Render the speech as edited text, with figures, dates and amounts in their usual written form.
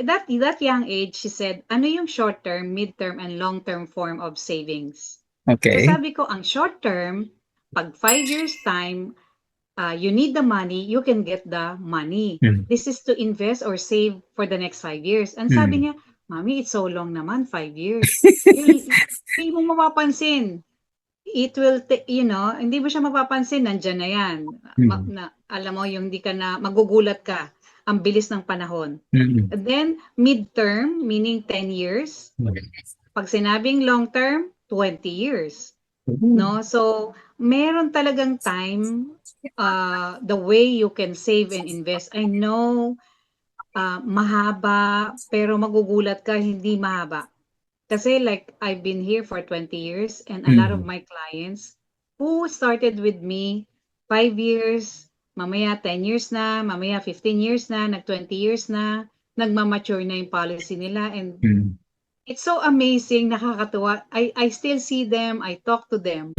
that young age, she said, ano yung short term, mid term, and long term form of savings? So Okay. sabi ko, ang short term, pag 5 years time, you need the money, you can get the money. Mm. This is to invest or save for the next 5 years. And sabi Mm. niya, Mommy, it's so long naman, 5 years. Hindi mo mapapansin. It will, hindi mo siya mapapansin, nandyan na yan. Mm. Alam mo, yung hindi ka na, magugulat ka. Ang bilis ng panahon. Mm. And then, mid-term, meaning 10 years. Pag sinabing long term, 20 years. No? So, meron talagang time, the way you can save and invest. I know, mahaba, pero magugulat ka, hindi mahaba. Kasi like, I've been here for 20 years and a lot of Mm. my clients who started with me 5 years, mamaya 10 years na, mamaya 15 years na, nag 20 years na, nagmamature na yung policy nila, and Mm. it's so amazing, nakakatuwa. I still see them, I talk to them.